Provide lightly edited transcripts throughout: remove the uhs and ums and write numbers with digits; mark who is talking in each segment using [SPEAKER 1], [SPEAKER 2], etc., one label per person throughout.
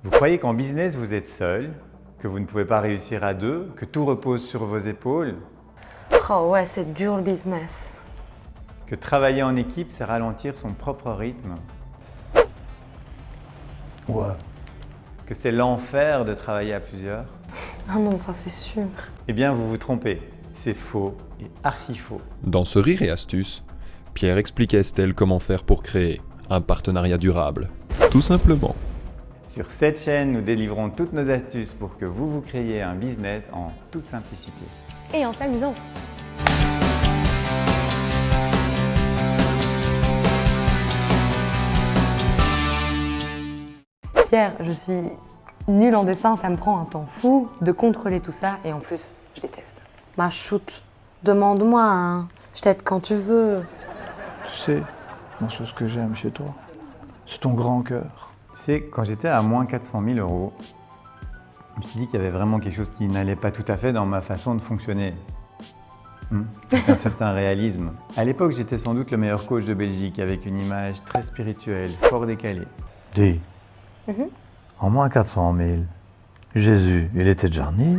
[SPEAKER 1] Vous croyez qu'en business, vous êtes seul, que vous ne pouvez pas réussir à deux, que tout repose sur vos épaules,
[SPEAKER 2] Oh ouais, c'est dur le business.
[SPEAKER 1] que travailler en équipe, c'est ralentir son propre rythme,
[SPEAKER 3] Ouais.
[SPEAKER 1] que c'est l'enfer de travailler à plusieurs?
[SPEAKER 2] Ah non, ça c'est sûr.
[SPEAKER 1] Eh bien, vous vous trompez. C'est faux et archi faux.
[SPEAKER 4] Dans ce Rire et Astuces, Pierre explique à Estelle comment faire pour créer un partenariat durable. Tout simplement.
[SPEAKER 1] Sur cette chaîne, nous délivrons toutes nos astuces pour que vous créiez un business en toute simplicité.
[SPEAKER 2] Et en s'amusant. Pierre, je suis nulle en dessin, ça me prend un temps fou de contrôler tout ça et en plus, je déteste. Ma shoot, demande-moi, hein. Je t'aide quand tu veux.
[SPEAKER 3] Tu sais, moi, c'est ce que j'aime chez toi. C'est ton grand cœur.
[SPEAKER 1] Tu sais, quand j'étais à moins 400 000 €, je me suis dit qu'il y avait vraiment quelque chose qui n'allait pas tout à fait dans ma façon de fonctionner. Avec un certain réalisme. À l'époque, j'étais sans doute le meilleur coach de Belgique avec une image très spirituelle, fort décalée.
[SPEAKER 3] Dis, en moins 400 000, Jésus, il était déjà né.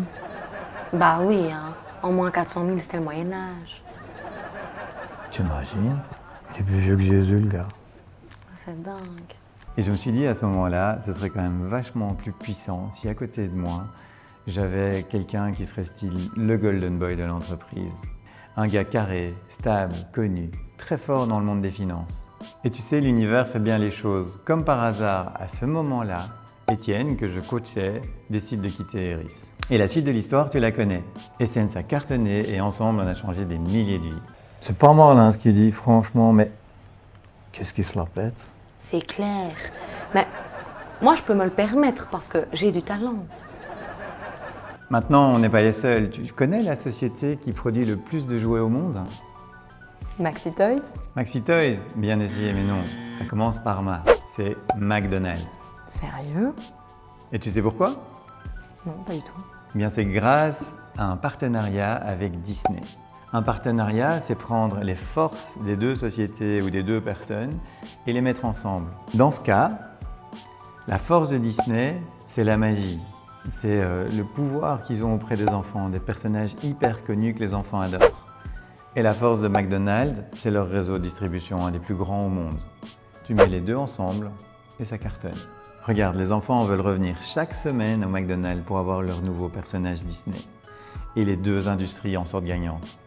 [SPEAKER 2] Bah oui, hein. En moins 400 000, c'était le Moyen-Âge.
[SPEAKER 3] Tu imagines? Il est plus vieux que Jésus, le gars.
[SPEAKER 2] C'est dingue.
[SPEAKER 1] Et je me suis dit à ce moment-là, ce serait quand même vachement plus puissant si à côté de moi, j'avais quelqu'un qui serait style le golden boy de l'entreprise. Un gars carré, stable, connu, très fort dans le monde des finances. Et tu sais, l'univers fait bien les choses. Comme par hasard, à ce moment-là, Étienne, que je coachais, décide de quitter Eris. Et la suite de l'histoire, tu la connais. SN, ça cartonnait et ensemble, on a changé des milliers de vies.
[SPEAKER 3] C'est pas mal, hein, ce qu'il dit, franchement, mais qu'est-ce qui se la pète?
[SPEAKER 2] C'est clair. Mais moi, je peux me le permettre parce que j'ai du talent.
[SPEAKER 1] Maintenant, on n'est pas les seuls. Tu connais la société qui produit le plus de jouets au monde?
[SPEAKER 2] Maxi Toys?
[SPEAKER 1] Maxi Toys, bien essayé, mais non. Ça commence par Ma. C'est McDonald's.
[SPEAKER 2] Sérieux?
[SPEAKER 1] Et tu sais pourquoi?
[SPEAKER 2] Non, pas du tout.
[SPEAKER 1] Eh bien, c'est grâce à un partenariat avec Disney. Un partenariat, c'est prendre les forces des deux sociétés ou des deux personnes et les mettre ensemble. Dans ce cas, la force de Disney, c'est la magie. C'est le pouvoir qu'ils ont auprès des enfants, des personnages hyper connus que les enfants adorent. Et la force de McDonald's, c'est leur réseau de distribution, un des plus grands au monde. Tu mets les deux ensemble et ça cartonne. Regarde, les enfants veulent revenir chaque semaine au McDonald's pour avoir leur nouveau personnage Disney. Et les deux industries en sortent gagnantes.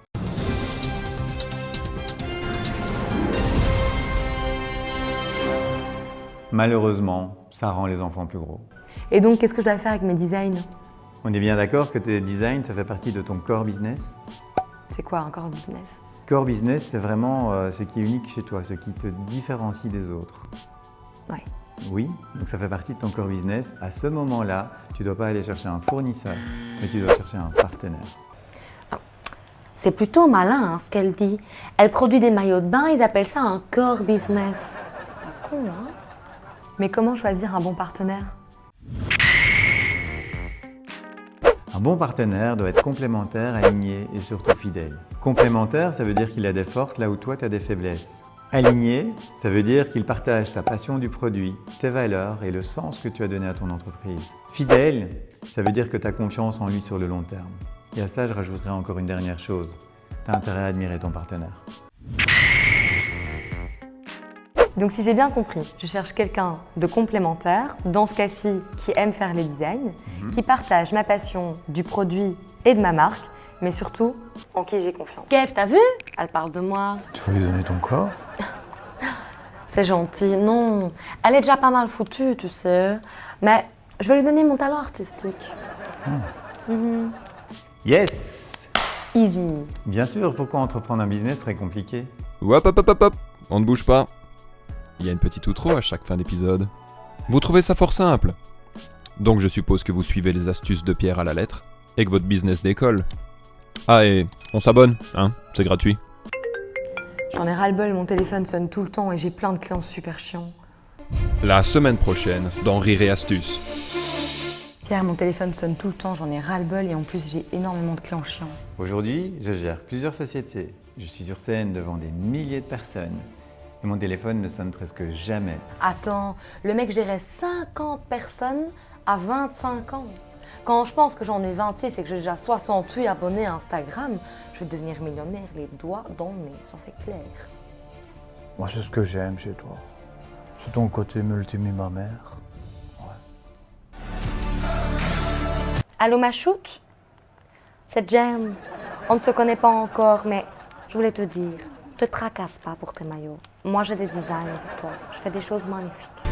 [SPEAKER 1] Malheureusement, ça rend les enfants plus gros.
[SPEAKER 2] Et donc, qu'est-ce que je dois faire avec mes designs?
[SPEAKER 1] On est bien d'accord que tes designs, ça fait partie de ton core business?
[SPEAKER 2] C'est quoi encore business?
[SPEAKER 1] Core business, c'est vraiment ce qui est unique chez toi, ce qui te différencie des autres.
[SPEAKER 2] Ouais.
[SPEAKER 1] Oui, donc ça fait partie de ton core business. À ce moment-là, tu ne dois pas aller chercher un fournisseur, mais tu dois chercher un partenaire.
[SPEAKER 2] C'est plutôt malin hein, ce qu'elle dit. Elle produit des maillots de bain, ils appellent ça un core business. Pas con, hein? Mais comment choisir un bon partenaire?
[SPEAKER 1] Un bon partenaire doit être complémentaire, aligné et surtout fidèle. Complémentaire, ça veut dire qu'il a des forces là où toi tu as des faiblesses. Aligné, ça veut dire qu'il partage ta passion du produit, tes valeurs et le sens que tu as donné à ton entreprise. Fidèle, ça veut dire que tu as confiance en lui sur le long terme. Et à ça, je rajouterai encore une dernière chose. Tu as intérêt à admirer ton partenaire.
[SPEAKER 2] Donc si j'ai bien compris, je cherche quelqu'un de complémentaire, dans ce cas-ci qui aime faire les designs, qui partage ma passion du produit et de ma marque, mais surtout en qui j'ai confiance. Kev, t'as vu? Elle parle de moi.
[SPEAKER 3] Tu vas lui donner ton corps?
[SPEAKER 2] C'est gentil, non. Elle est déjà pas mal foutue, tu sais. Mais je vais lui donner mon talent artistique.
[SPEAKER 1] Yes!
[SPEAKER 2] Easy.
[SPEAKER 1] Bien sûr, pourquoi entreprendre un business serait compliqué?
[SPEAKER 4] Hop, hop, hop, hop, hop. On ne bouge pas. Il y a une petite outro à chaque fin d'épisode. Vous trouvez ça fort simple? Donc je suppose que vous suivez les astuces de Pierre à la lettre et que votre business décolle. Ah et on s'abonne, hein, c'est gratuit.
[SPEAKER 2] J'en ai ras-le-bol, mon téléphone sonne tout le temps et j'ai plein de clients super chiants.
[SPEAKER 4] La semaine prochaine, dans Rire et Astuces.
[SPEAKER 2] Pierre, mon téléphone sonne tout le temps, j'en ai ras-le-bol et en plus j'ai énormément de clients chiants.
[SPEAKER 1] Aujourd'hui, je gère plusieurs sociétés. Je suis sur scène devant des milliers de personnes. Et mon téléphone ne sonne presque jamais.
[SPEAKER 2] Attends, le mec gérait 50 personnes à 25 ans. Quand je pense que j'en ai 26 et que j'ai déjà 68 abonnés à Instagram, je vais devenir millionnaire les doigts dans le nez, ça c'est clair.
[SPEAKER 3] Moi, c'est ce que j'aime chez toi. C'est ton côté multimimamère.
[SPEAKER 2] Allô ma choute? C'est Jen. On ne se connaît pas encore, mais je voulais te dire, te tracasse pas pour tes maillots. Moi j'ai des designs pour toi, je fais des choses magnifiques.